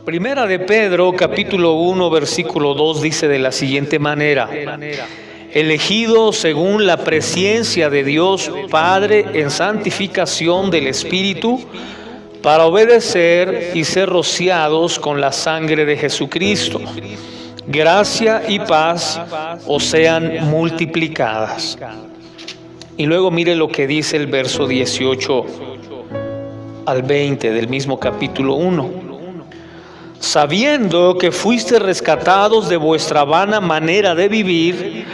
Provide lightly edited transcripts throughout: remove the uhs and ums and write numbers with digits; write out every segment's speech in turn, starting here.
Primera de Pedro, capítulo 1, versículo 2, dice de la siguiente manera: elegidos según la presciencia de Dios Padre en santificación del Espíritu, para obedecer y ser rociados con la sangre de Jesucristo. Gracia y paz os sean multiplicadas. Y luego mire lo que dice el verso 18 al 20 del mismo capítulo 1. Sabiendo que fuiste rescatados de vuestra vana manera de vivir,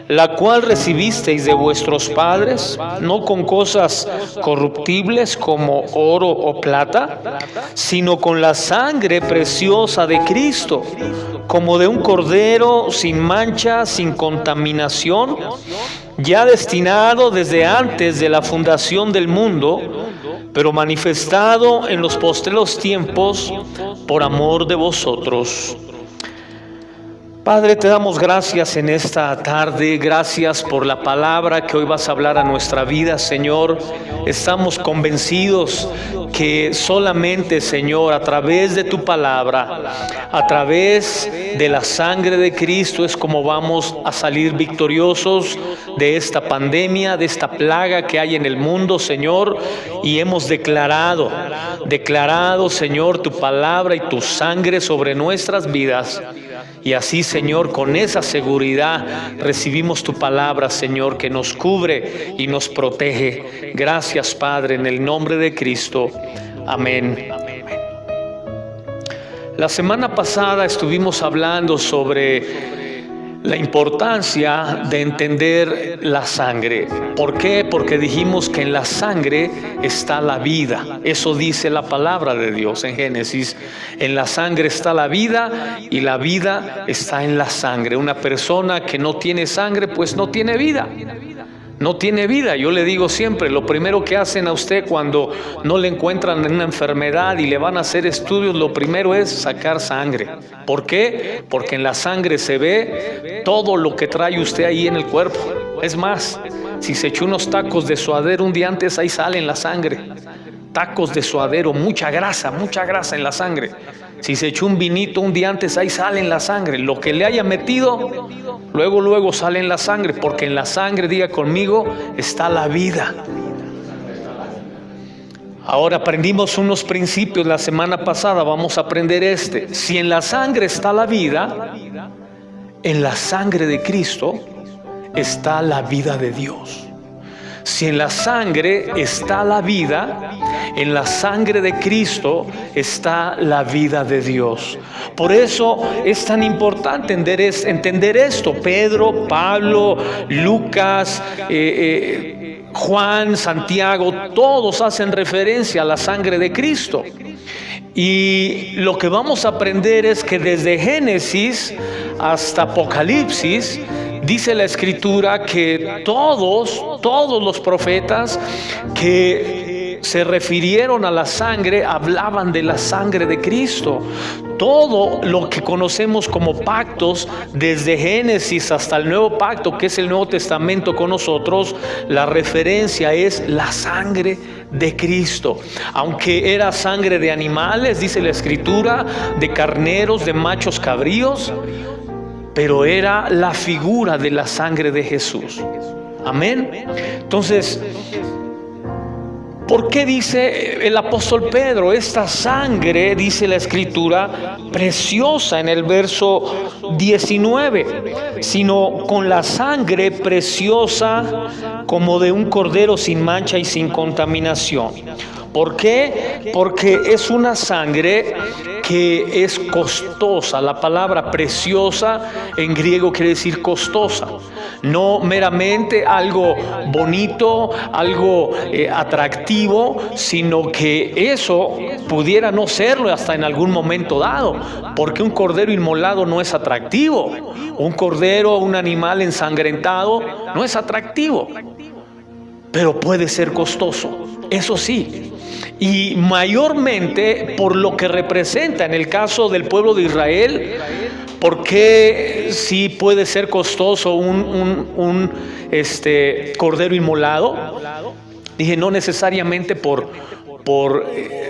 la cual recibisteis de vuestros padres, no con cosas corruptibles como oro o plata, sino con la sangre preciosa de Cristo, como de un cordero sin mancha, sin contaminación, ya destinado desde antes de la fundación del mundo, pero manifestado en los postreros tiempos por amor de vosotros. Padre, te damos gracias en esta tarde, gracias por la palabra que hoy vas a hablar a nuestra vida, Señor. Estamos convencidos que solamente, Señor, a través de tu palabra, a través de la sangre de Cristo, es como vamos a salir victoriosos de esta pandemia, de esta plaga que hay en el mundo, Señor. Y hemos declarado, Señor, tu palabra y tu sangre sobre nuestras vidas. Y así, Señor, con esa seguridad recibimos tu palabra, Señor, que nos cubre y nos protege. Gracias, Padre, en el nombre de Cristo. Amén. La semana pasada estuvimos hablando sobre la importancia de entender la sangre. ¿Por qué? Porque dijimos que en la sangre está la vida. Eso dice la palabra de Dios en Génesis. En la sangre está la vida y la vida está en la sangre. Una persona que no tiene sangre, pues no tiene vida. No tiene vida. Yo le digo siempre, lo primero que hacen a usted cuando no le encuentran una enfermedad y le van a hacer estudios, lo primero es sacar sangre. ¿Por qué? Porque en la sangre se ve todo lo que trae usted ahí en el cuerpo. Es más, si se echó unos tacos de suadero un día antes, ahí sale en la sangre. Tacos de suadero, mucha grasa en la sangre. Si se echó un vinito un día antes, ahí sale en la sangre. Lo que le haya metido, luego sale en la sangre, porque en la sangre, diga conmigo, está la vida. Ahora aprendimos unos principios la semana pasada, vamos a aprender este. Si en la sangre está la vida, en la sangre de Cristo está la vida de Dios. Si en la sangre está la vida, en la sangre de Cristo está la vida de Dios. Por eso es tan importante entender esto. Pedro, Pablo, Lucas, Juan, Santiago, todos hacen referencia a la sangre de Cristo. Y lo que vamos a aprender es que desde Génesis hasta Apocalipsis, dice la Escritura que todos los profetas que se refirieron a la sangre hablaban de la sangre de Cristo. Todo lo que conocemos como pactos, desde Génesis hasta el Nuevo Pacto, que es el Nuevo Testamento con nosotros, la referencia es la sangre de Cristo. Aunque era sangre de animales, dice la Escritura, de carneros, de machos cabríos, pero era la figura de la sangre de Jesús. Amén. Entonces, ¿por qué dice el apóstol Pedro? Esta sangre, dice la Escritura, preciosa en el verso 19, sino con la sangre preciosa como de un cordero sin mancha y sin contaminación. ¿Por qué? Porque es una sangre que es costosa. La palabra preciosa en griego quiere decir costosa. No meramente algo bonito, algo atractivo, sino que eso pudiera no serlo hasta en algún momento dado. Porque un cordero inmolado no es atractivo. Un cordero, un animal ensangrentado, no es atractivo. Pero puede ser costoso, eso sí. Y mayormente por lo que representa en el caso del pueblo de Israel. Porque sí puede ser costoso un cordero inmolado. Dije, no necesariamente por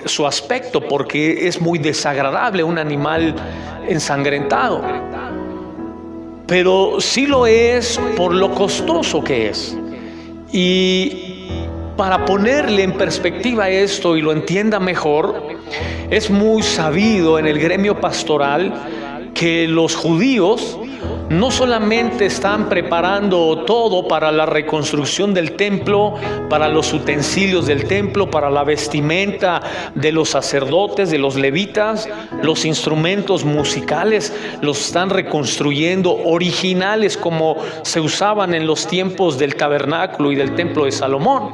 su aspecto, porque es muy desagradable un animal ensangrentado. Pero sí lo es por lo costoso que es. Y para ponerle en perspectiva esto y lo entienda mejor, es muy sabido en el gremio pastoral que los judíos no solamente están preparando todo para la reconstrucción del templo, para los utensilios del templo, para la vestimenta de los sacerdotes, de los levitas, los instrumentos musicales los están reconstruyendo originales como se usaban en los tiempos del tabernáculo y del templo de Salomón,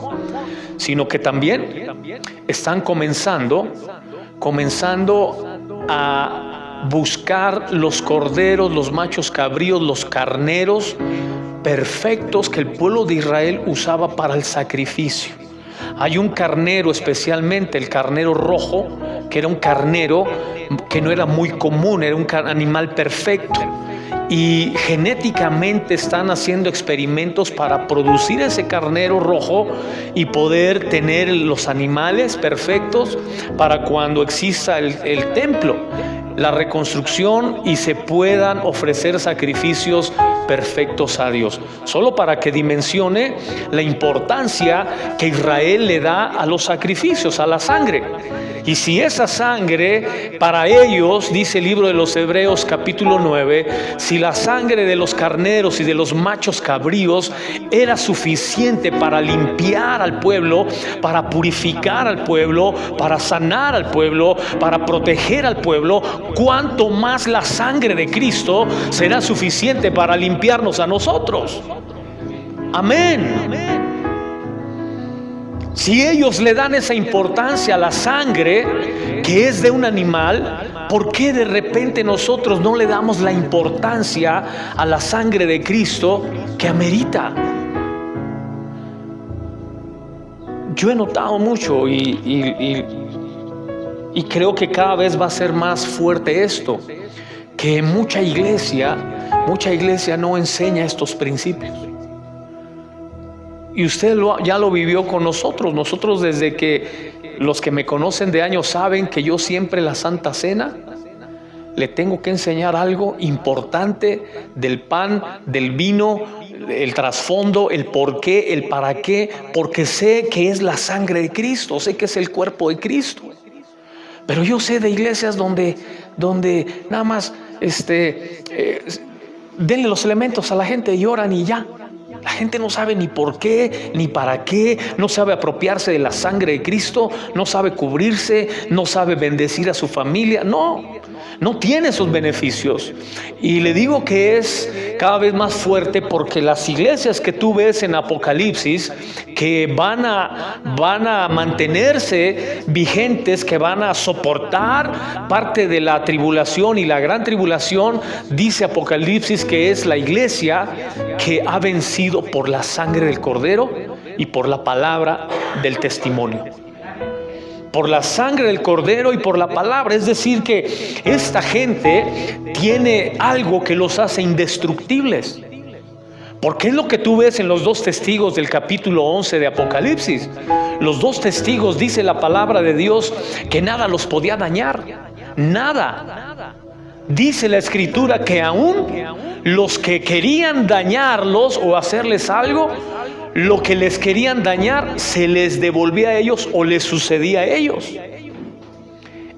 sino que también están comenzando a buscar los corderos, los machos cabríos, los carneros perfectos que el pueblo de Israel usaba para el sacrificio. Hay un carnero, especialmente el carnero rojo, que era un carnero que no era muy común, era un animal perfecto. Y genéticamente están haciendo experimentos para producir ese carnero rojo y poder tener los animales perfectos para cuando exista el templo, la reconstrucción, y se puedan ofrecer sacrificios perfectos a Dios. Solo para que dimensione la importancia que Israel le da a los sacrificios, a la sangre. Y si esa sangre para ellos, dice el libro de los Hebreos capítulo 9, si la sangre de los carneros y de los machos cabríos era suficiente para limpiar al pueblo, para purificar al pueblo, para sanar al pueblo, para proteger al pueblo, ¿cuánto más la sangre de Cristo será suficiente para limpiarnos a nosotros? Amén. Si ellos le dan esa importancia a la sangre que es de un animal, ¿por qué de repente nosotros no le damos la importancia a la sangre de Cristo que amerita? Yo he notado mucho y creo que cada vez va a ser más fuerte esto, que mucha iglesia no enseña estos principios. Y usted ya lo vivió con nosotros. Nosotros, desde que los que me conocen de años saben que yo siempre la Santa Cena le tengo que enseñar algo importante del pan, del vino, el trasfondo, el por qué, el para qué, porque sé que es la sangre de Cristo, sé que es el cuerpo de Cristo. Pero yo sé de iglesias donde nada más denle los elementos a la gente y oran y ya. La gente no sabe ni por qué, ni para qué, no sabe apropiarse de la sangre de Cristo, no sabe cubrirse, no sabe bendecir a su familia. No tiene esos beneficios. Y le digo que es cada vez más fuerte porque las iglesias que tú ves en Apocalipsis, que van a mantenerse vigentes, que van a soportar parte de la tribulación y la gran tribulación, dice Apocalipsis que es la iglesia que ha vencido por la sangre del Cordero y por la palabra del testimonio. Por la sangre del Cordero y por la palabra. Es decir, que esta gente tiene algo que los hace indestructibles. Porque es lo que tú ves en los dos testigos del capítulo 11 de Apocalipsis. Los dos testigos, dice la palabra de Dios, que nada los podía dañar. Nada. Dice la Escritura que aún los que querían dañarlos o hacerles algo, lo que les querían dañar se les devolvía a ellos o les sucedía a ellos.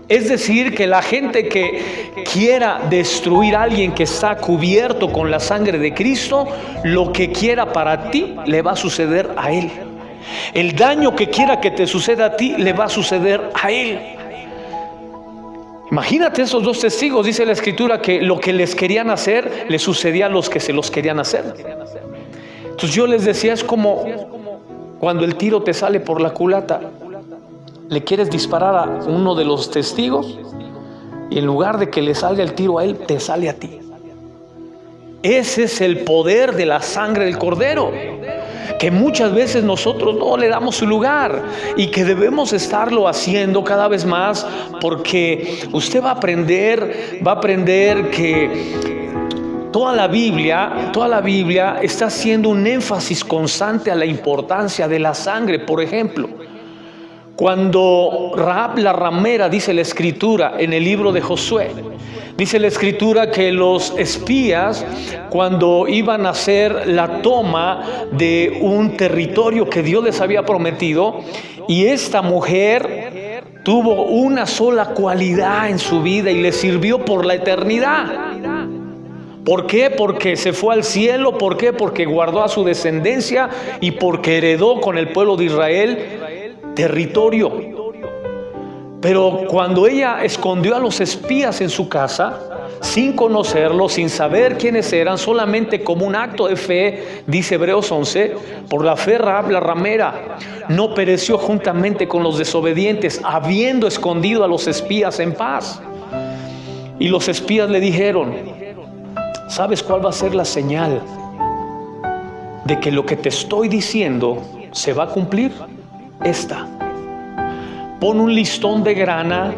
Es decir, que la gente que quiera destruir a alguien que está cubierto con la sangre de Cristo, lo que quiera para ti le va a suceder a él. El daño que quiera que te suceda a ti le va a suceder a él. Imagínate esos dos testigos, dice la Escritura que lo que les querían hacer les sucedía a los que se los querían hacer. Entonces yo les decía, es como cuando el tiro te sale por la culata, le quieres disparar a uno de los testigos y en lugar de que le salga el tiro a él, te sale a ti. Ese es el poder de la sangre del Cordero, que muchas veces nosotros no le damos su lugar y que debemos estarlo haciendo cada vez más, porque usted va a aprender que toda la Biblia está haciendo un énfasis constante a la importancia de la sangre. Por ejemplo, Cuando Rahab la ramera, dice la escritura en el libro de Josué, dice la escritura que los espías, cuando iban a hacer la toma de un territorio que Dios les había prometido, y esta mujer tuvo una sola cualidad en su vida y le sirvió por la eternidad. ¿Por qué? Porque se fue al cielo. ¿Por qué? Porque guardó a su descendencia y porque heredó con el pueblo de Israel territorio. Pero cuando ella escondió a los espías en su casa, sin conocerlos, sin saber quiénes eran, solamente como un acto de fe, dice Hebreos 11, por la fe Rahab la ramera no pereció juntamente con los desobedientes, habiendo escondido a los espías en paz. Y los espías le dijeron: ¿sabes cuál va a ser la señal de que lo que te estoy diciendo se va a cumplir? Esta: pon un listón de grana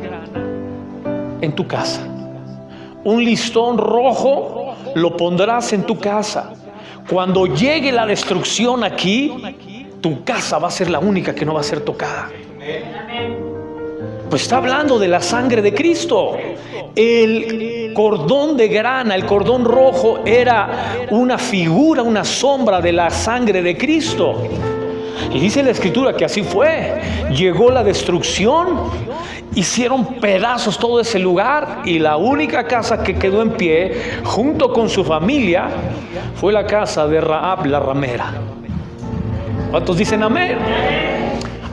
en tu casa. Un listón rojo lo pondrás en tu casa. Cuando llegue la destrucción aquí, tu casa va a ser la única que no va a ser tocada. Pues está hablando de la sangre de Cristo. El cordón de grana, el cordón rojo, era una figura, una sombra de la sangre de Cristo. Y dice la escritura que así fue. Llegó la destrucción, hicieron pedazos todo ese lugar, y la única casa que quedó en pie junto con su familia fue la casa de Rahab la ramera. ¿Cuántos dicen amén?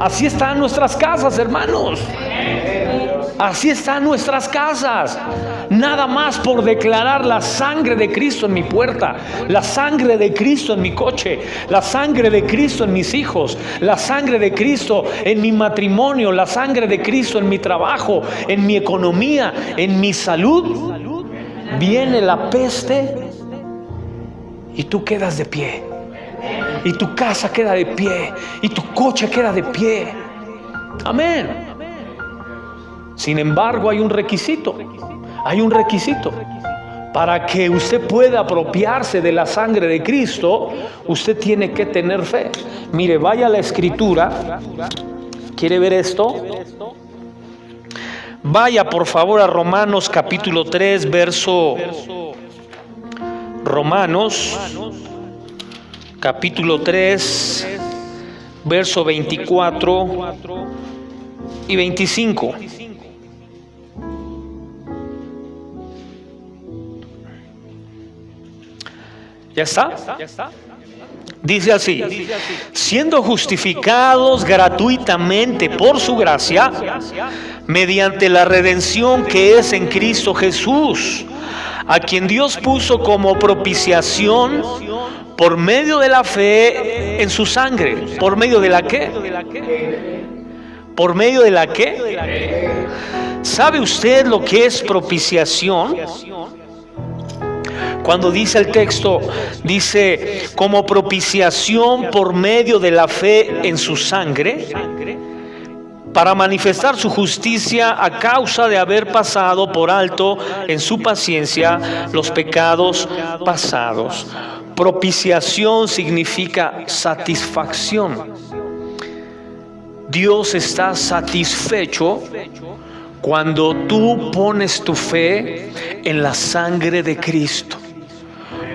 Así están nuestras casas, hermanos. Así están nuestras casas. Nada más por declarar la sangre de Cristo en mi puerta, la sangre de Cristo en mi coche, la sangre de Cristo en mis hijos, la sangre de Cristo en mi matrimonio, la sangre de Cristo en mi trabajo, en mi economía, en mi salud. Viene la peste y tú quedas de pie, y tu casa queda de pie, y tu coche queda de pie. Amén. Sin embargo, hay un requisito. Hay un requisito. Para que usted pueda apropiarse de la sangre de Cristo, usted tiene que tener fe. Mire, vaya a la escritura. ¿Quiere ver esto? Vaya por favor a Romanos capítulo 3, verso... Romanos capítulo 3, verso 24 y 25. ¿Ya está? Dice así: siendo justificados gratuitamente por su gracia, mediante la redención que es en Cristo Jesús, a quien Dios puso como propiciación por medio de la fe en su sangre. ¿Por medio de la qué? ¿Por medio de la qué? ¿Sabe usted lo que es propiciación? Cuando dice el texto, dice como propiciación por medio de la fe en su sangre, para manifestar su justicia a causa de haber pasado por alto en su paciencia los pecados pasados. Propiciación significa satisfacción. Dios está satisfecho cuando tú pones tu fe en la sangre de Cristo.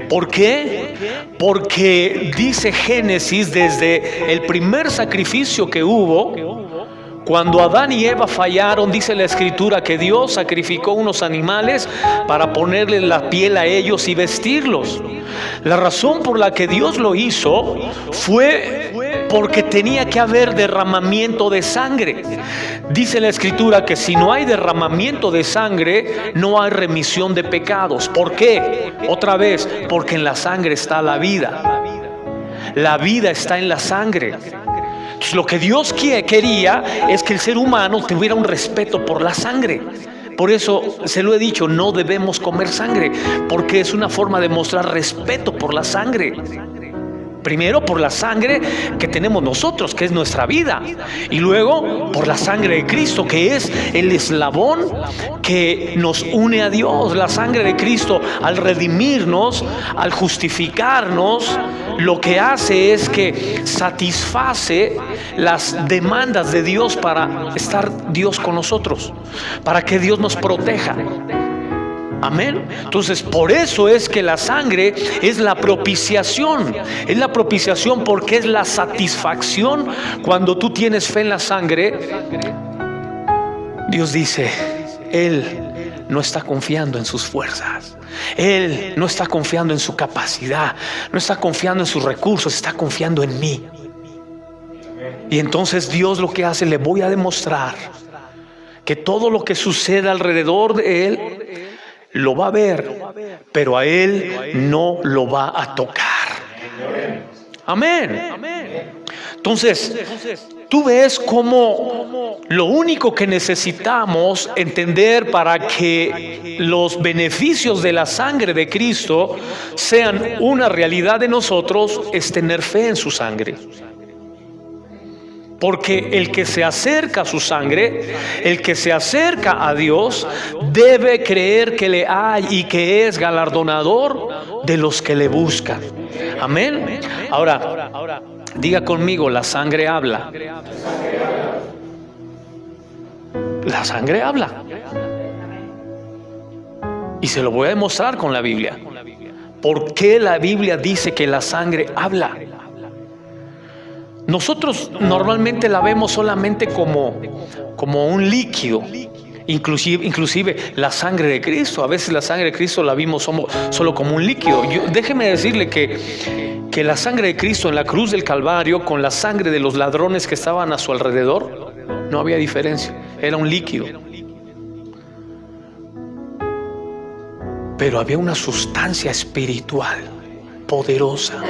¿Por qué? Porque dice Génesis, desde el primer sacrificio que hubo, cuando Adán y Eva fallaron, dice la escritura que Dios sacrificó unos animales para ponerle la piel a ellos y vestirlos. La razón por la que Dios lo hizo fue porque tenía que haber derramamiento de sangre. Dice la escritura que si no hay derramamiento de sangre, no hay remisión de pecados. ¿Por qué? Otra vez, porque en la sangre está la vida. La vida está en la sangre. Entonces, lo que Dios quería es que el ser humano tuviera un respeto por la sangre. Por eso se lo he dicho, no debemos comer sangre, porque es una forma de mostrar respeto por la sangre. Primero por la sangre que tenemos nosotros, que es nuestra vida, y luego por la sangre de Cristo, que es el eslabón que nos une a Dios. La sangre de Cristo, al redimirnos, al justificarnos, lo que hace es que satisface las demandas de Dios para estar Dios con nosotros, para que Dios nos proteja. Amén. Entonces, por eso es que la sangre es la propiciación. Es la propiciación porque es la satisfacción. Cuando tú tienes fe en la sangre, Dios dice, Él no está confiando en sus fuerzas. Él no está confiando en su capacidad. No está confiando en sus recursos. Está confiando en mí. Y entonces Dios lo que hace, le voy a demostrar que todo lo que sucede alrededor de Él lo va a ver, pero a Él no lo va a tocar. Amén. Entonces, tú ves cómo lo único que necesitamos entender para que los beneficios de la sangre de Cristo sean una realidad de nosotros es tener fe en su sangre. Porque el que se acerca a su sangre, el que se acerca a Dios, debe creer que le hay y que es galardonador de los que le buscan. Amén. Ahora, diga conmigo, la sangre habla. La sangre habla. Y se lo voy a demostrar con la Biblia. ¿Por qué la Biblia dice que la sangre habla? Nosotros normalmente la vemos solamente como un líquido, inclusive la sangre de Cristo. A veces la sangre de Cristo la vimos solo como un líquido. Déjeme decirle que la sangre de Cristo en la cruz del Calvario con la sangre de los ladrones que estaban a su alrededor, no había diferencia, era un líquido. Pero había una sustancia espiritual poderosa.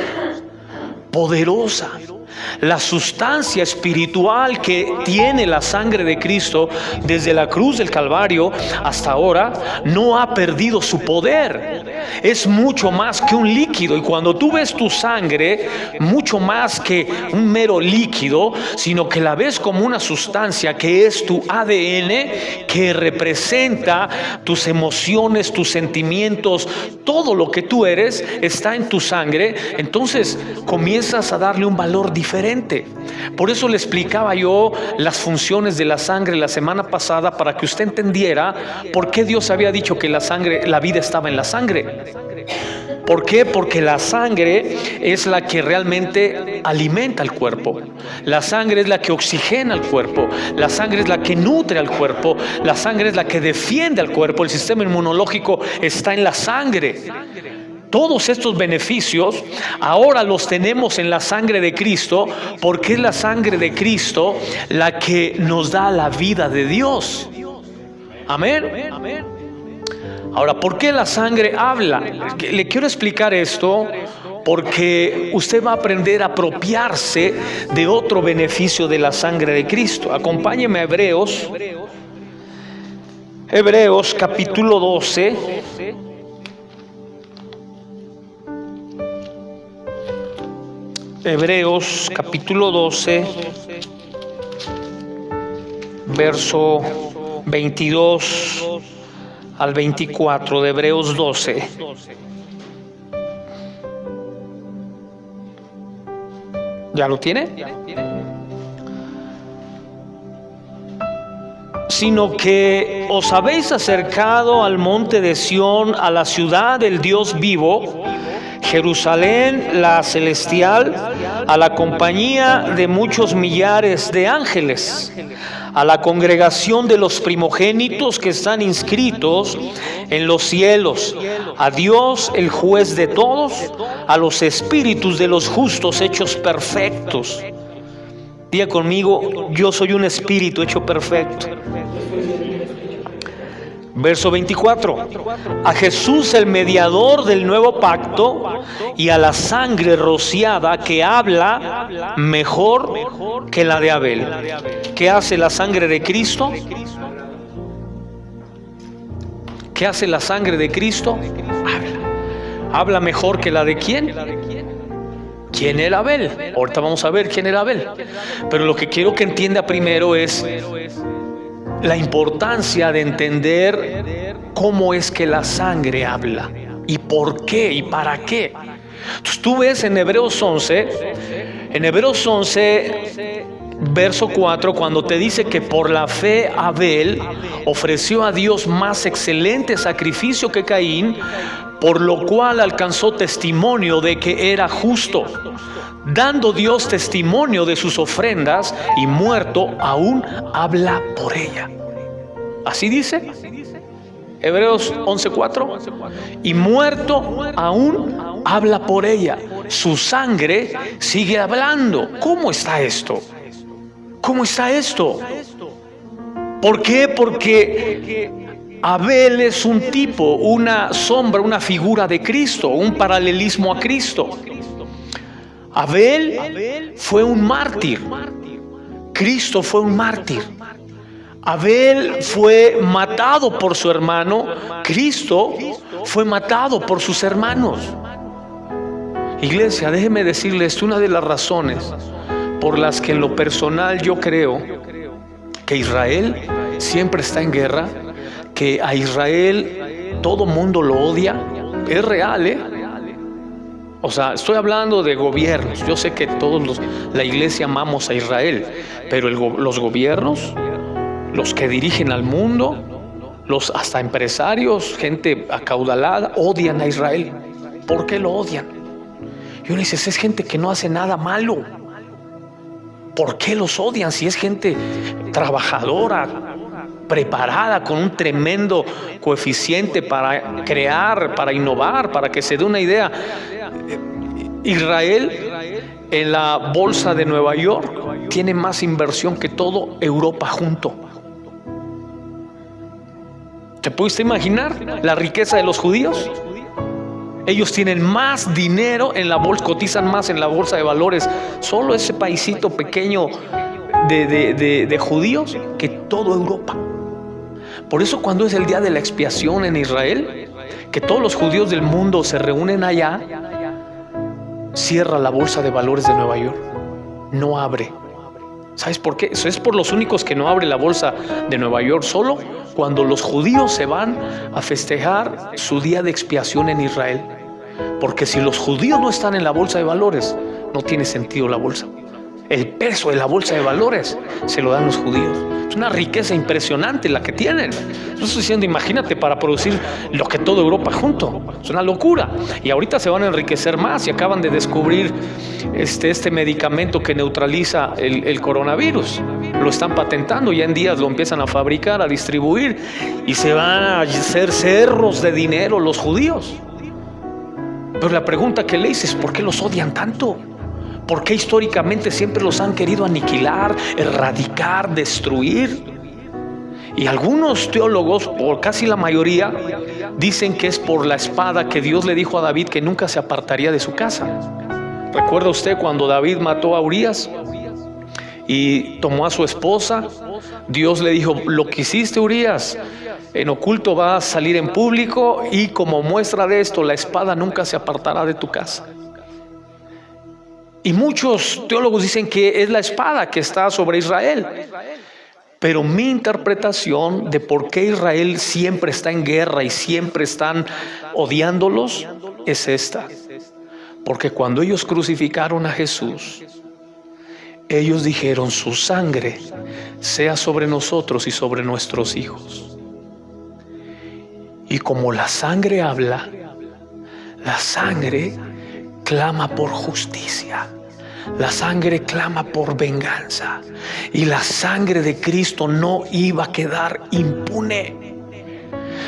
La sustancia espiritual que tiene la sangre de Cristo desde la cruz del Calvario hasta ahora no ha perdido su poder. Es mucho más que un líquido. Y cuando tú ves tu sangre, mucho más que un mero líquido, sino que la ves como una sustancia que es tu ADN, que representa tus emociones, tus sentimientos, todo lo que tú eres está en tu sangre. Entonces comienzas a darle un valor diferente. Por eso le explicaba yo las funciones de la sangre la semana pasada, para que usted entendiera por qué Dios había dicho que la sangre, la vida estaba en la sangre. ¿Por qué? Porque la sangre es la que realmente alimenta al cuerpo. La sangre es la que oxigena al cuerpo. La sangre es la que nutre al cuerpo. La sangre es la que defiende al cuerpo. El sistema inmunológico está en la sangre. Todos estos beneficios ahora los tenemos en la sangre de Cristo, porque es la sangre de Cristo la que nos da la vida de Dios. Amén. Ahora, ¿por qué la sangre habla? Le quiero explicar esto porque usted va a aprender a apropiarse de otro beneficio de la sangre de Cristo. Acompáñeme a Hebreos capítulo 12. Hebreos capítulo 12, verso 22 al 24 de Hebreos 12. ¿Ya lo tiene? Sino que os habéis acercado al monte de Sión, a la ciudad del Dios vivo, Jerusalén la celestial, a la compañía de muchos millares de ángeles, a la congregación de los primogénitos que están inscritos en los cielos, a Dios el juez de todos, a los espíritus de los justos hechos perfectos. Diga conmigo, yo soy un espíritu hecho perfecto. Verso 24, a Jesús el mediador del nuevo pacto y a la sangre rociada que habla mejor que la de Abel. ¿Qué hace la sangre de Cristo? ¿Qué hace la sangre de Cristo? Habla. ¿Habla mejor que la de quién? ¿quién era Abel? Ahorita vamos a ver quién era Abel. Pero lo que quiero que entienda primero es la importancia de entender cómo es que la sangre habla y por qué y para qué. Entonces tú ves en Hebreos 11, verso 4, cuando te dice que por la fe Abel ofreció a Dios más excelente sacrificio que Caín, por lo cual alcanzó testimonio de que era justo, dando Dios testimonio de sus ofrendas, y muerto aún habla por ella. Así dice Hebreos 11:4, y muerto aún habla por ella. Su sangre sigue hablando. ¿Cómo está esto? ¿Cómo está esto? ¿Por qué? Porque Abel es un tipo, una sombra, una figura de Cristo, un paralelismo a Cristo. Abel fue un mártir. Cristo fue un mártir. Abel fue matado por su hermano. Cristo fue matado por sus hermanos. Iglesia, déjeme decirles una de las razones por las que en lo personal yo creo que Israel siempre está en guerra, que a Israel todo mundo lo odia. Es real, O sea, estoy hablando de gobiernos. Yo sé que todos la iglesia amamos a Israel, pero los gobiernos, los que dirigen al mundo, los hasta empresarios, gente acaudalada, odian a Israel. ¿Por qué lo odian? Y uno dice, es gente que no hace nada malo. ¿Por qué los odian si es gente trabajadora, preparada, con un tremendo coeficiente para crear, para innovar, para que se dé una idea? Israel en la bolsa de Nueva York tiene más inversión que toda Europa junto. ¿Te pudiste imaginar la riqueza de los judíos? Ellos tienen más dinero en la bolsa, cotizan más en la bolsa de valores, solo ese paisito pequeño de judíos, que toda Europa. Por eso cuando es el día de la expiación en Israel, que todos los judíos del mundo se reúnen allá, cierra la bolsa de valores de Nueva York, no abre. ¿Sabes por qué? Eso es por los únicos que no abre la bolsa de Nueva York, solo cuando los judíos se van a festejar su día de expiación en Israel. Porque si los judíos no están en la bolsa de valores, no tiene sentido la bolsa. El peso de la bolsa de valores se lo dan los judíos. Es una riqueza impresionante la que tienen. Yo estoy diciendo, imagínate, para producir lo que toda Europa junto. Es una locura. Y ahorita se van a enriquecer más y acaban de descubrir este medicamento que neutraliza el coronavirus. Lo están patentando, ya en días lo empiezan a fabricar, a distribuir, y se van a hacer cerros de dinero los judíos. Pero la pregunta que le hice es, ¿por qué los odian tanto? ¿Por qué históricamente siempre los han querido aniquilar, erradicar, destruir? Y algunos teólogos, por casi la mayoría, dicen que es por la espada que Dios le dijo a David que nunca se apartaría de su casa. ¿Recuerda usted cuando David mató a Urías y tomó a su esposa? Dios le dijo, lo que hiciste, Urías, en oculto va a salir en público, y como muestra de esto, la espada nunca se apartará de tu casa. Y muchos teólogos dicen que es la espada que está sobre Israel. Pero mi interpretación de por qué Israel siempre está en guerra y siempre están odiándolos es esta. Porque cuando ellos crucificaron a Jesús, ellos dijeron, su sangre sea sobre nosotros y sobre nuestros hijos. Y como la sangre habla, la sangre clama por justicia. La sangre clama por venganza. Y la sangre de Cristo no iba a quedar impune.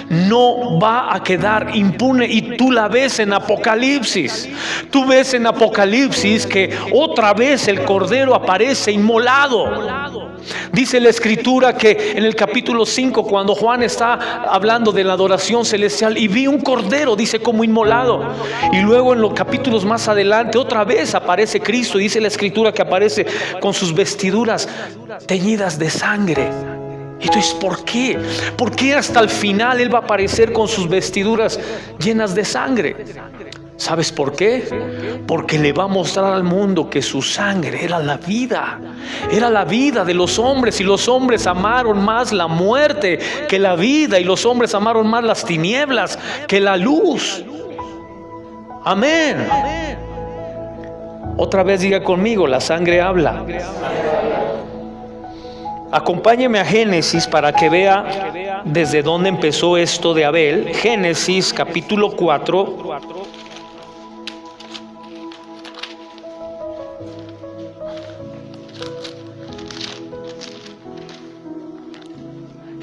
No va a quedar impune. Y tú la ves en Apocalipsis. Tú ves en Apocalipsis que otra vez el Cordero aparece inmolado. Dice la Escritura que en el capítulo 5, cuando Juan está hablando de la adoración celestial, y vi un cordero, dice, como inmolado. Y luego en los capítulos más adelante otra vez aparece Cristo, y dice la Escritura que aparece con sus vestiduras teñidas de sangre. Entonces, ¿por qué? ¿Por qué hasta el final Él va a aparecer con sus vestiduras llenas de sangre? ¿Sabes por qué? Porque le va a mostrar al mundo que su sangre era la vida de los hombres, y los hombres amaron más la muerte que la vida, y los hombres amaron más las tinieblas que la luz. Amén. Otra vez diga conmigo, la sangre habla. Acompáñeme a Génesis para que vea desde dónde empezó esto de Abel. Génesis capítulo 4.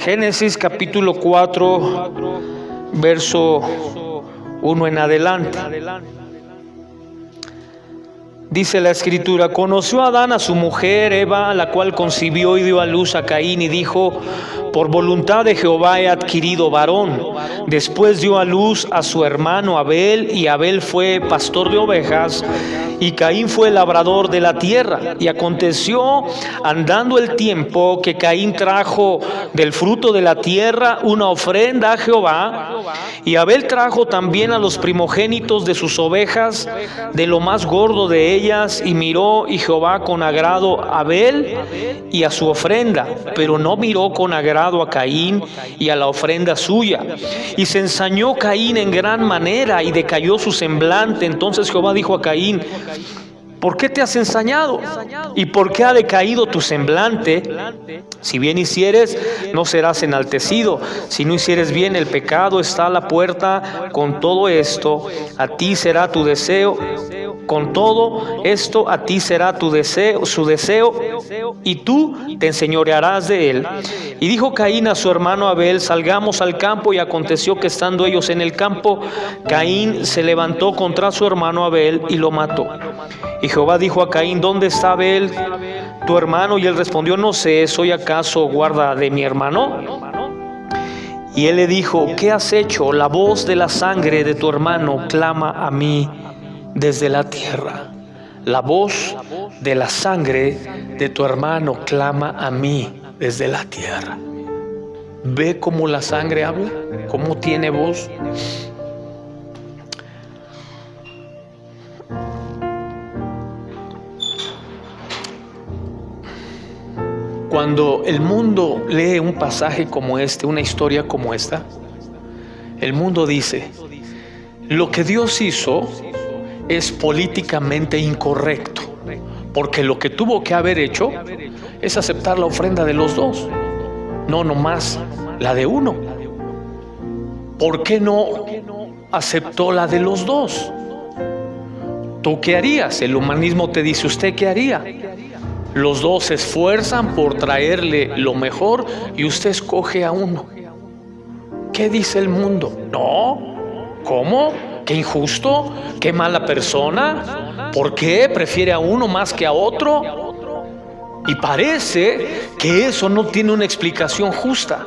Génesis capítulo 4, verso 1 en adelante. Dice la escritura: conoció Adán a su mujer Eva, la cual concibió y dio a luz a Caín, y dijo: por voluntad de Jehová he adquirido varón. Después dio a luz a su hermano Abel, y Abel fue pastor de ovejas, y Caín fue labrador de la tierra. Y aconteció, andando el tiempo, que Caín trajo del fruto de la tierra una ofrenda a Jehová, y Abel trajo también a los primogénitos de sus ovejas, de lo más gordo de ellas. Y miró y Jehová con agrado a Abel y a su ofrenda, pero no miró con agrado a Caín y a la ofrenda suya. Y se ensañó Caín en gran manera, y decayó su semblante. Entonces Jehová dijo a Caín: ¿por qué te has ensañado? ¿Y por qué ha decaído tu semblante? Si bien hicieres, no serás enaltecido. Si no hicieres bien, el pecado está a la puerta. Con todo esto, a ti será tu deseo. Con todo esto, a ti será tu deseo, su deseo, y tú te enseñorearás de él. Y dijo Caín a su hermano Abel: salgamos al campo. Y aconteció que estando ellos en el campo, Caín se levantó contra su hermano Abel y lo mató. Y Jehová dijo a Caín: ¿dónde está Abel, tu hermano? Y él respondió: no sé, ¿soy acaso guarda de mi hermano? Y él le dijo: ¿qué has hecho? La voz de la sangre de tu hermano clama a mí desde la tierra. La voz de la sangre de tu hermano clama a mí desde la tierra. ¿Ve cómo la sangre habla? ¿Cómo tiene voz? Cuando el mundo lee un pasaje como este, una historia como esta, el mundo dice: lo que Dios hizo es políticamente incorrecto, porque lo que tuvo que haber hecho es aceptar la ofrenda de los dos, no nomás la de uno. ¿Por qué no aceptó la de los dos? ¿Tú qué harías? El humanismo te dice: ¿usted qué haría? Los dos se esfuerzan por traerle lo mejor y usted escoge a uno. ¿Qué dice el mundo? No, ¿cómo? ¿Qué injusto? ¿Qué mala persona? ¿Por qué prefiere a uno más que a otro? Y parece que eso no tiene una explicación justa.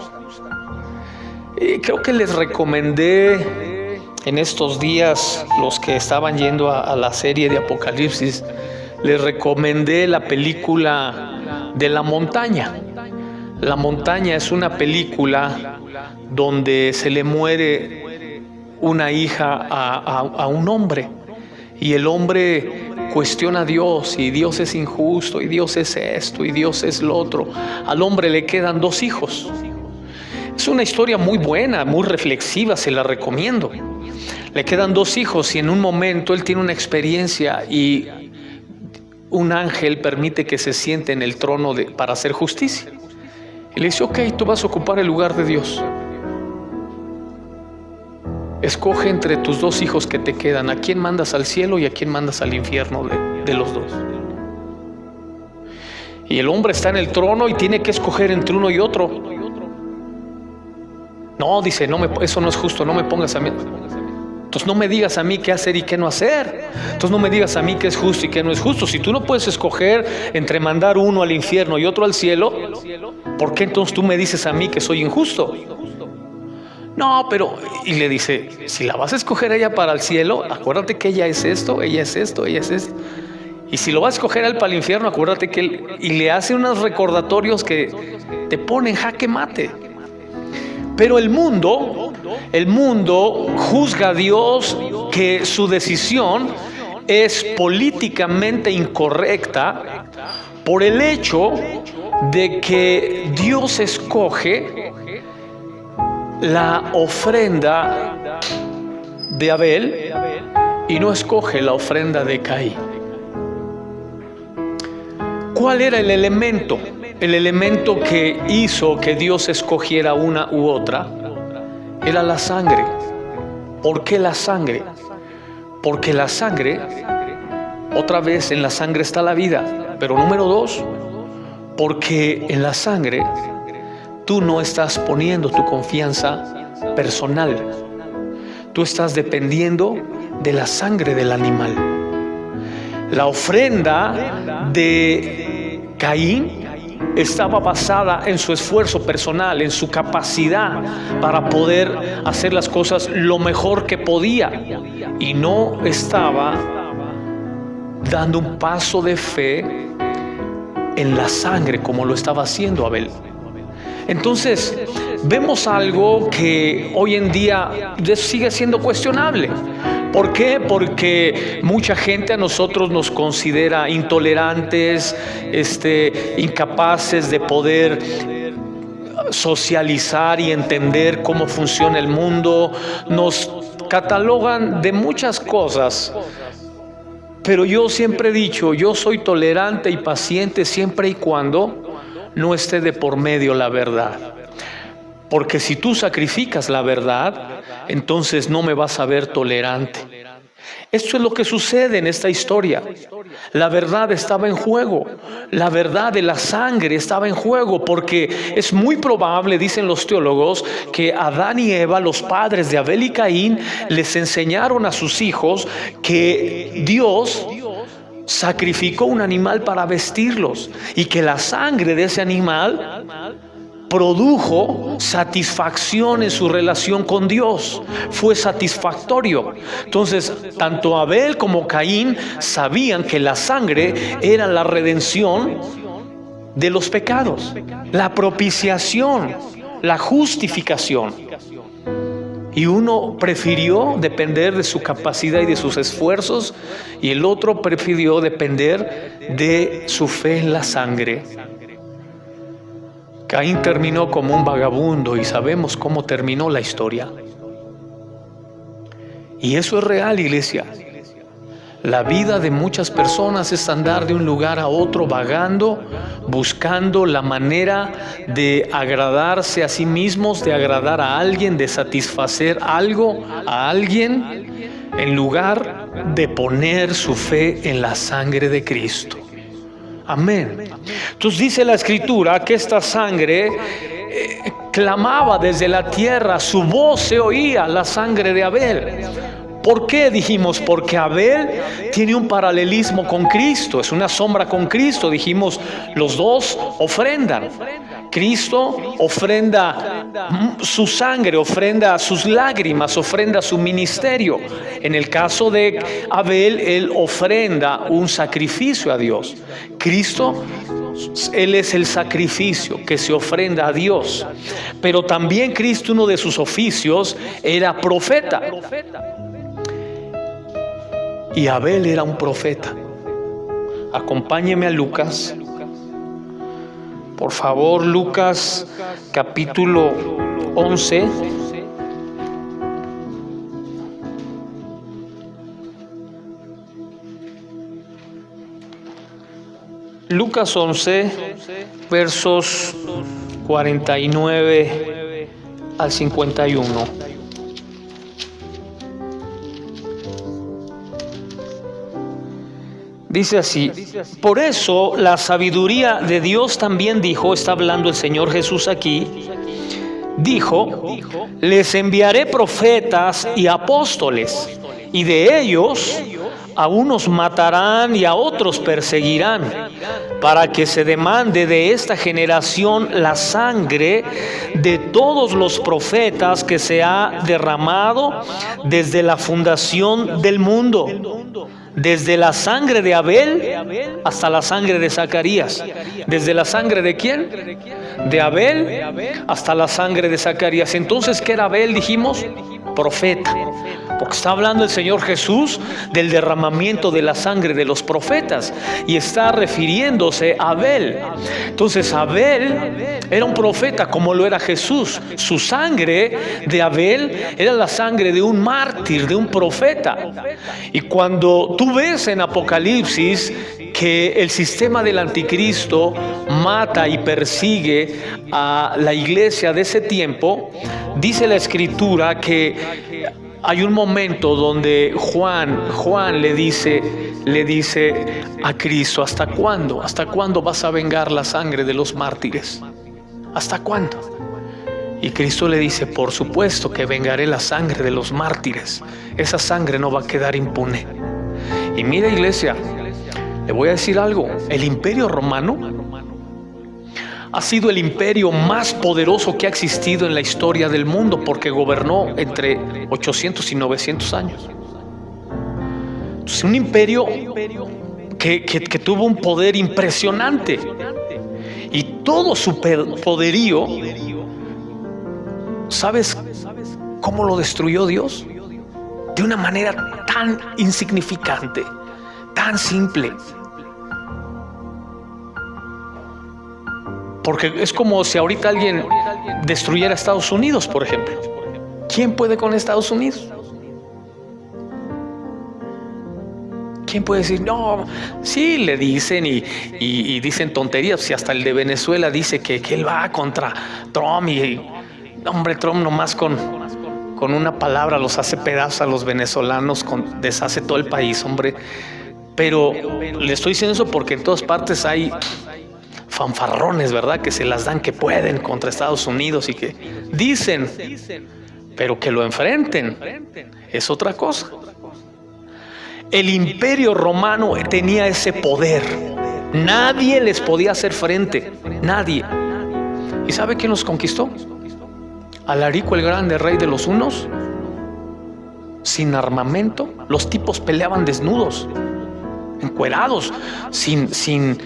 Creo que les recomendé en estos días, los que estaban yendo a la serie de Apocalipsis, les recomendé la película de La Montaña. La Montaña es una película donde se le muere una hija a un hombre, y el hombre cuestiona a Dios, y Dios es injusto, y Dios es esto, y Dios es lo otro. Al hombre le quedan 2 hijos. Es una historia muy buena, muy reflexiva, se la recomiendo. Le quedan 2 hijos, y en un momento él tiene una experiencia, y un ángel permite que se siente en el trono para hacer justicia. Y le dice: ok, tú vas a ocupar el lugar de Dios. Escoge entre tus 2 hijos que te quedan, a quién mandas al cielo y a quién mandas al infierno de los 2. Y el hombre está en el trono y tiene que escoger entre uno y otro. No, dice: eso no es justo, no me pongas a mí. Entonces no me digas a mí qué hacer y qué no hacer. Entonces no me digas a mí qué es justo y qué no es justo. Si tú no puedes escoger entre mandar uno al infierno y otro al cielo, ¿por qué entonces tú me dices a mí que soy injusto? No, pero... Y le dice: si la vas a escoger ella para el cielo, acuérdate que ella es esto, ella es esto, ella es esto. Y si lo vas a escoger él para el infierno, acuérdate que él... Y le hace unos recordatorios que te ponen jaque mate. Pero el mundo el mundo juzga a Dios que su decisión es políticamente incorrecta por el hecho de que Dios escoge la ofrenda de Abel y no escoge la ofrenda de Caín. ¿Cuál era el elemento? El elemento que hizo que Dios escogiera una u otra era la sangre. ¿Por qué la sangre? Porque la sangre, otra vez, en la sangre está la vida. Pero número dos, porque en la sangre tú no estás poniendo tu confianza personal. Tú estás dependiendo de la sangre del animal. La ofrenda de Caín estaba basada en su esfuerzo personal, en su capacidad para poder hacer las cosas lo mejor que podía, y no estaba dando un paso de fe en la sangre como lo estaba haciendo Abel. Entonces vemos algo que hoy en día sigue siendo cuestionable. ¿Por qué? Porque mucha gente a nosotros nos considera intolerantes, incapaces de poder socializar y entender cómo funciona el mundo. Nos catalogan de muchas cosas. Pero yo siempre he dicho, yo soy tolerante y paciente siempre y cuando no esté de por medio la verdad. Porque si tú sacrificas la verdad, entonces no me vas a ver tolerante. Esto es lo que sucede en esta historia. La verdad estaba en juego. La verdad de la sangre estaba en juego, porque es muy probable, dicen los teólogos, que Adán y Eva, los padres de Abel y Caín, les enseñaron a sus hijos que Dios sacrificó un animal para vestirlos y que la sangre de ese animal produjo satisfacción en su relación con Dios. Fue satisfactorio. Entonces, tanto Abel como Caín sabían que la sangre era la redención de los pecados, la propiciación, la justificación. Y uno prefirió depender de su capacidad y de sus esfuerzos, y el otro prefirió depender de su fe en la sangre. Caín terminó como un vagabundo y sabemos cómo terminó la historia. Y eso es real, iglesia. La vida de muchas personas es andar de un lugar a otro vagando, buscando la manera de agradarse a sí mismos, de agradar a alguien, de satisfacer algo a alguien, en lugar de poner su fe en la sangre de Cristo. Amén. Entonces dice la Escritura que esta sangre clamaba desde la tierra, su voz se oía, la sangre de Abel. ¿Por qué dijimos? Porque Abel tiene un paralelismo con Cristo, es una sombra con Cristo. Dijimos, los dos ofrendan. Cristo ofrenda su sangre, ofrenda sus lágrimas, ofrenda su ministerio. En el caso de Abel, él ofrenda un sacrificio a Dios. Cristo, Él es el sacrificio que se ofrenda a Dios. Pero también Cristo, uno de sus oficios, era profeta. Y Abel era un profeta. Acompáñeme a Lucas. Por favor, Lucas capítulo 11. Lucas 11, versos 49 al 51. Dice así: por eso la sabiduría de Dios también dijo, está hablando el Señor Jesús aquí, dijo, les enviaré profetas y apóstoles, y de ellos a unos matarán y a otros perseguirán, para que se demande de esta generación la sangre de todos los profetas que se ha derramado desde la fundación del mundo, desde la sangre de Abel hasta la sangre de Zacarías. ¿Desde la sangre de quién? de Abel hasta la sangre de Zacarías. Entonces, ¿qué era Abel? Dijimos, profeta. Porque está hablando el Señor Jesús del derramamiento de la sangre de los profetas y está refiriéndose a Abel. Entonces Abel era un profeta como lo era Jesús. Su sangre de Abel era la sangre de un mártir, de un profeta. Y cuando tú ves en Apocalipsis que el sistema del anticristo mata y persigue a la iglesia de ese tiempo, dice la Escritura que hay un momento donde Juan le dice a Cristo: ¿hasta cuándo? ¿Hasta cuándo vas a vengar la sangre de los mártires? ¿Hasta cuándo? Y Cristo le dice: por supuesto que vengaré la sangre de los mártires. Esa sangre no va a quedar impune. Y mira, iglesia, le voy a decir algo. El Imperio Romano ha sido el imperio más poderoso que ha existido en la historia del mundo, porque gobernó entre 800 y 900 años. Entonces, un imperio que tuvo un poder impresionante, y todo su poderío, ¿sabes cómo lo destruyó Dios? De una manera tan insignificante, tan simple. Porque es como si ahorita alguien destruyera Estados Unidos, por ejemplo. ¿Quién puede con Estados Unidos? ¿Quién puede decir? No, sí, le dicen y dicen tonterías. Si hasta el de Venezuela dice que él va contra Trump hombre, Trump nomás con una palabra los hace pedazos a los venezolanos, deshace todo el país, hombre. Pero le estoy diciendo eso porque en todas partes hay fanfarrones, ¿verdad? Que se las dan que pueden contra Estados Unidos y que dicen, pero que lo enfrenten es otra cosa. El Imperio Romano tenía ese poder. Nadie les podía hacer frente, nadie. ¿Y sabe quién los conquistó? Alarico el Grande, rey de los hunos, sin armamento. Los tipos peleaban desnudos, encuerados, sin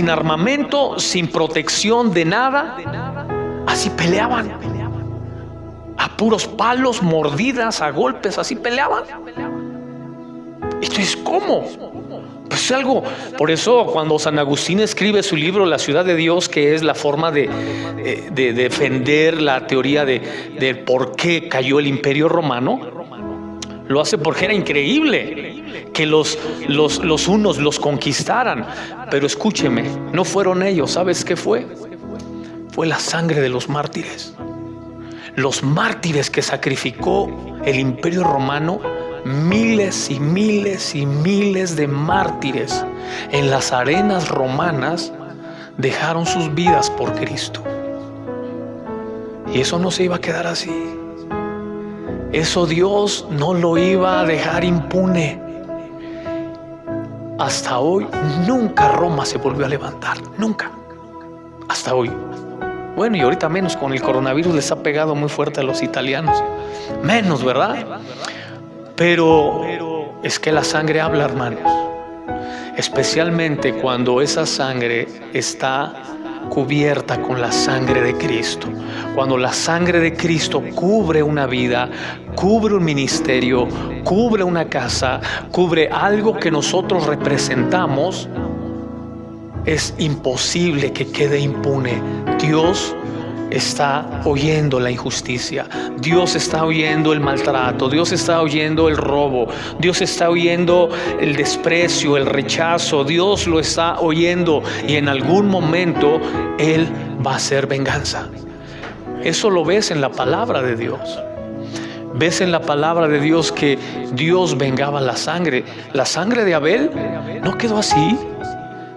armamento, sin protección de nada. Así peleaban, a puros palos, mordidas, a golpes, así peleaban. Entonces, ¿cómo? Pues algo. Por eso cuando San Agustín escribe su libro La ciudad de Dios, que es la forma de defender la teoría de por qué cayó el Imperio Romano, lo hace porque era increíble que los hunos los conquistaran. Pero escúcheme, no fueron ellos. ¿Sabes qué fue? Fue la sangre de los mártires. Los mártires que sacrificó el Imperio Romano. Miles y miles y miles de mártires en las arenas romanas dejaron sus vidas por Cristo. Y eso no se iba a quedar así. Eso Dios no lo iba a dejar impune. Hasta hoy nunca Roma se volvió a levantar, nunca, hasta hoy. Bueno, y ahorita menos, con el coronavirus les ha pegado muy fuerte a los italianos, menos, ¿verdad? Pero es que la sangre habla, hermanos, especialmente cuando esa sangre está cubierta con la sangre de Cristo. Cuando la sangre de Cristo cubre una vida, cubre un ministerio, cubre una casa, cubre algo que nosotros representamos, es imposible que quede impune. Dios está oyendo la injusticia, Dios está oyendo el maltrato, Dios está oyendo el robo, Dios está oyendo el desprecio, el rechazo. Dios lo está oyendo, y en algún momento Él va a hacer venganza. Eso lo ves en la palabra de Dios. Ves en la palabra de Dios que Dios vengaba la sangre. La sangre de Abel no quedó así.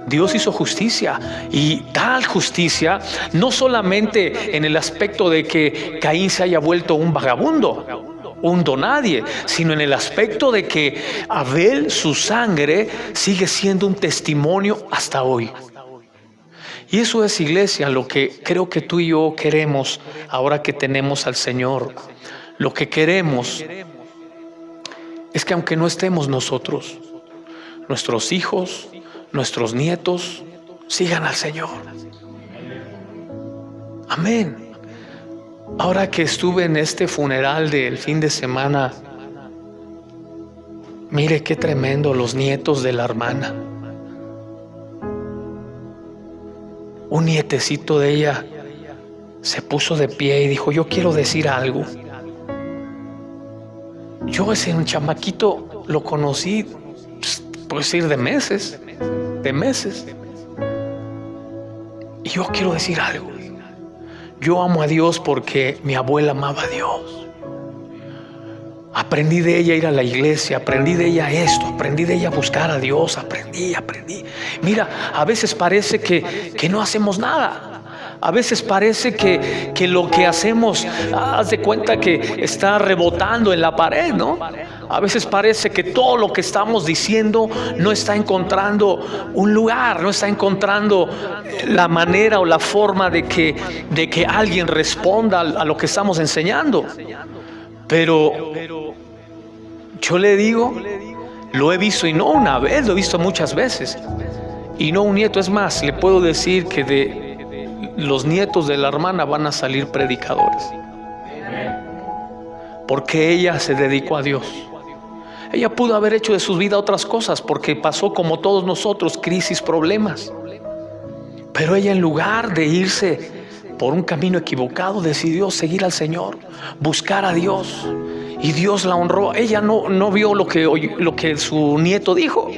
Dios hizo justicia, y tal justicia no solamente en el aspecto de que Caín se haya vuelto un vagabundo, un donadie, sino en el aspecto de que Abel, su sangre, sigue siendo un testimonio hasta hoy. Y eso es, iglesia, lo que creo que tú y yo queremos ahora que tenemos al Señor. Lo que queremos es que aunque no estemos nosotros, nuestros hijos, nuestros nietos, Sigan al Señor. Amén. Ahora que estuve en este funeral del fin de semana, mire qué tremendo, los nietos de la hermana. Un nietecito de ella se puso de pie y dijo: yo quiero decir algo. Yo ese un chamaquito lo conocí, puedo decir, de meses. Y yo quiero decir algo. Yo amo a Dios porque mi abuela amaba a Dios. Aprendí de ella a ir a la iglesia, aprendí de ella esto, aprendí de ella a buscar a Dios, aprendí. Mira, a veces parece que no hacemos nada. A veces parece que lo que hacemos, haz de cuenta que está rebotando en la pared, ¿no? A veces parece que todo lo que estamos diciendo no está encontrando un lugar, no está encontrando la manera o la forma de que alguien responda a lo que estamos enseñando. Pero yo le digo, lo he visto, y no una vez, lo he visto muchas veces. Y no un nieto, es más, le puedo decir que de los nietos de la hermana van a salir predicadores, porque ella se dedicó a Dios. Ella pudo haber hecho de su vida otras cosas, porque pasó como todos nosotros, crisis, problemas. Pero ella, en lugar de irse por un camino equivocado, decidió seguir al Señor, buscar a Dios, y Dios la honró. Ella no vio lo que su nieto dijo.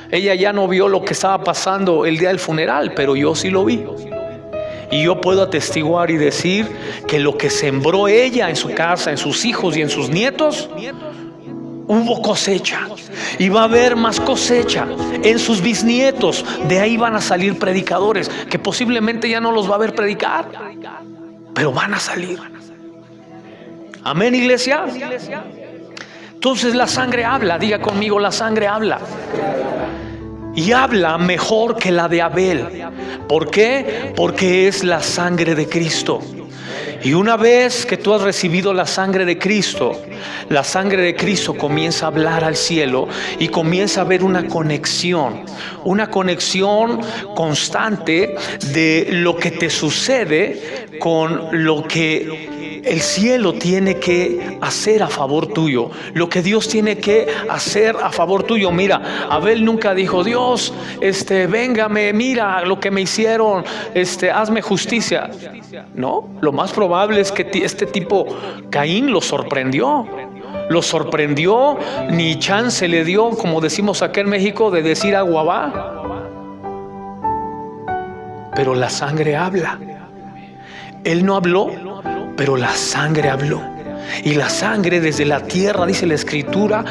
Ella ya no vio lo que estaba pasando el día del funeral, pero yo sí lo vi. Y yo puedo atestiguar y decir que lo que sembró ella en su casa, en sus hijos y en sus nietos, hubo cosecha. Y va a haber más cosecha en sus bisnietos. De ahí van a salir predicadores, que posiblemente ya no los va a ver predicar, pero van a salir. Amén, iglesia. Entonces la sangre habla. Diga conmigo: la sangre habla. Y habla mejor que la de Abel. ¿Por qué? Porque es la sangre de Cristo. Y una vez que tú has recibido la sangre de Cristo comienza a hablar al cielo y comienza a haber una conexión constante de lo que te sucede con lo que el cielo tiene que hacer a favor tuyo, lo que Dios tiene que hacer a favor tuyo. Mira, Abel nunca dijo: Dios, véngame, mira lo que me hicieron, hazme justicia. No, lo más probable es que este tipo, Caín, lo sorprendió, ni chance le dio, como decimos acá en México, de decir agua va. Pero la sangre habla. Él no habló, pero la sangre habló. Y la sangre desde la tierra, dice la Escritura,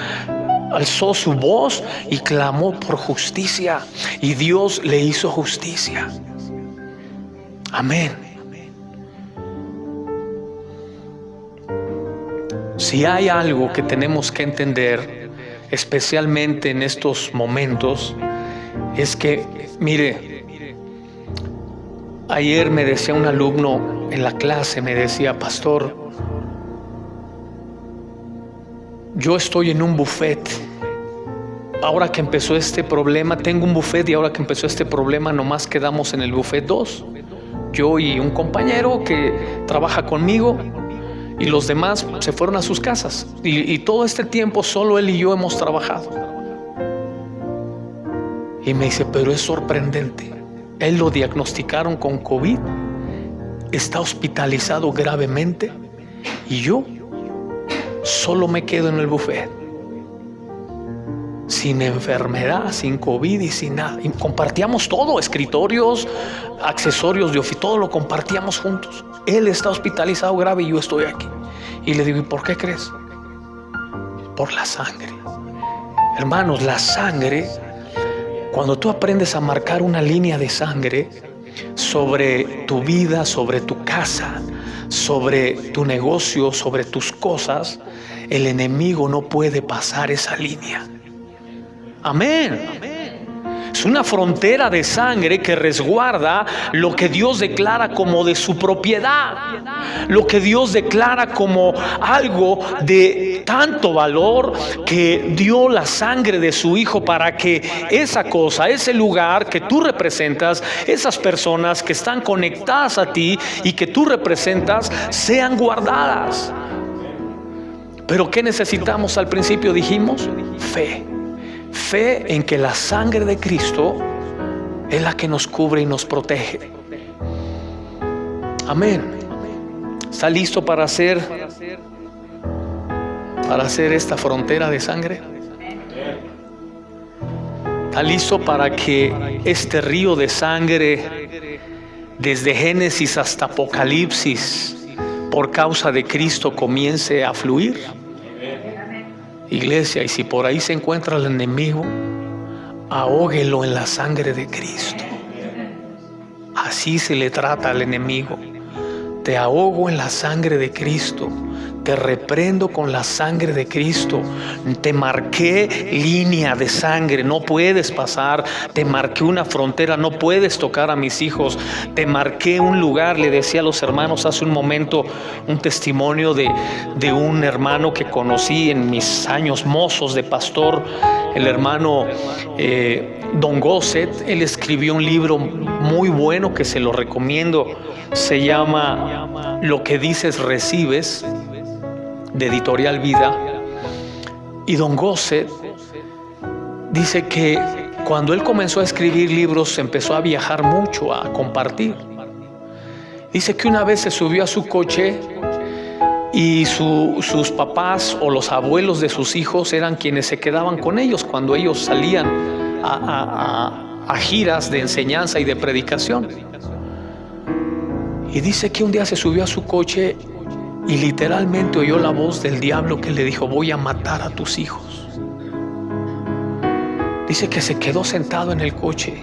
alzó su voz y clamó por justicia. Y Dios le hizo justicia. Amén. Si hay algo que tenemos que entender, especialmente en estos momentos, es que, mire, ayer me decía un alumno en la clase, me decía: pastor, yo estoy en un buffet. Ahora que empezó este problema, tengo un buffet, y ahora que empezó este problema, nomás quedamos en el buffet 2. Yo y un compañero que trabaja conmigo, y los demás se fueron a sus casas. Y todo este tiempo solo él y yo hemos trabajado. Y me dice: pero es sorprendente. Él lo diagnosticaron con COVID, está hospitalizado gravemente, y yo solo me quedo en el buffet, sin enfermedad, sin COVID y sin nada. Y compartíamos todo, escritorios, accesorios de oficio, todo lo compartíamos juntos. Él está hospitalizado grave y yo estoy aquí. Y le digo: ¿y por qué crees? Por la sangre. Hermanos, la sangre, cuando tú aprendes a marcar una línea de sangre sobre tu vida, sobre tu casa, sobre tu negocio, sobre tus cosas, el enemigo no puede pasar esa línea. Amén. Es una frontera de sangre que resguarda lo que Dios declara como de su propiedad, lo que Dios declara como algo de tanto valor que dio la sangre de su Hijo para que esa cosa, ese lugar que tú representas, esas personas que están conectadas a ti y que tú representas, sean guardadas. Pero ¿qué necesitamos al principio? Dijimos fe. Fe en que la sangre de Cristo es la que nos cubre y nos protege. Amén. ¿Está listo para hacer esta frontera de sangre? ¿Está listo para que este río de sangre, desde Génesis hasta Apocalipsis, por causa de Cristo, comience a fluir? Iglesia, y si por ahí se encuentra el enemigo, ahóguelo en la sangre de Cristo. Así se le trata al enemigo. Te ahogo en la sangre de Cristo. Te reprendo con la sangre de Cristo. Te marqué línea de sangre, no puedes pasar. Te marqué una frontera, no puedes tocar a mis hijos. Te marqué un lugar. Le decía a los hermanos hace un momento un testimonio de un hermano que conocí en mis años mozos de pastor, el hermano Don Gosset. Él escribió un libro muy bueno que se lo recomiendo. Se llama Lo que dices recibes, de Editorial Vida. Y Don Gosset dice que cuando él comenzó a escribir libros, empezó a viajar mucho, a compartir. Dice que una vez se subió a su coche y sus papás o los abuelos de sus hijos eran quienes se quedaban con ellos cuando ellos salían a giras de enseñanza y de predicación. Y dice que un día se subió a su coche y literalmente oyó la voz del diablo que le dijo: voy a matar a tus hijos. Dice que se quedó sentado en el coche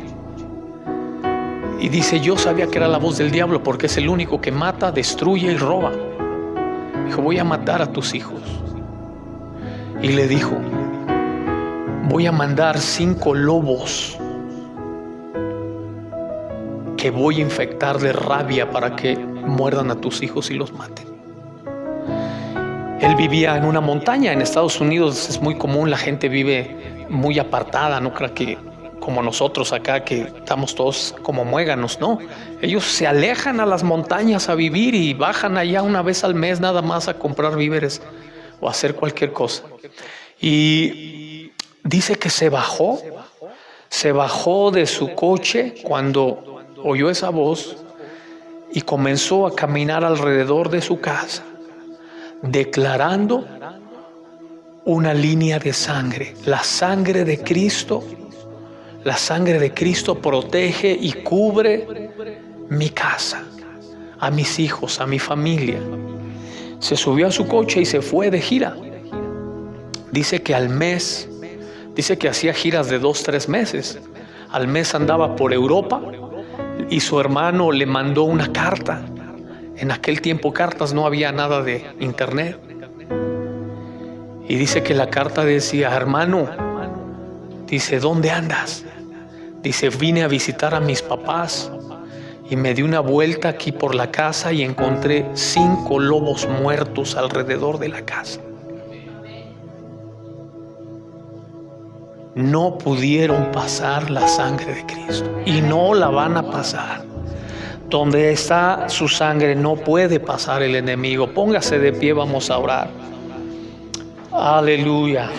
y dice: yo sabía que era la voz del diablo porque es el único que mata, destruye y roba. Dijo: voy a matar a tus hijos. Y le dijo: voy a mandar 5 lobos que voy a infectar de rabia para que muerdan a tus hijos y los maten. Él vivía en una montaña. En Estados Unidos es muy común, la gente vive muy apartada, no creo que como nosotros acá que estamos todos como muéganos, no. Ellos se alejan a las montañas a vivir y bajan allá una vez al mes nada más a comprar víveres o a hacer cualquier cosa. Y dice que se bajó de su coche cuando oyó esa voz y comenzó a caminar alrededor de su casa, declarando una línea de sangre. La sangre de Cristo protege y cubre mi casa, a mis hijos, a mi familia. Se subió a su coche y se fue de gira. Dice que al mes, dice que hacía giras de 2-3 meses. Al mes andaba por Europa y su hermano le mandó una carta. En aquel tiempo cartas, no había nada de internet. Y dice que la carta decía: hermano, dice, ¿dónde andas? Dice: vine a visitar a mis papás y me di una vuelta aquí por la casa y encontré 5 lobos muertos alrededor de la casa. No pudieron pasar la sangre de Cristo y no la van a pasar. Donde está su sangre no puede pasar el enemigo. Póngase de pie, vamos a orar. Aleluya.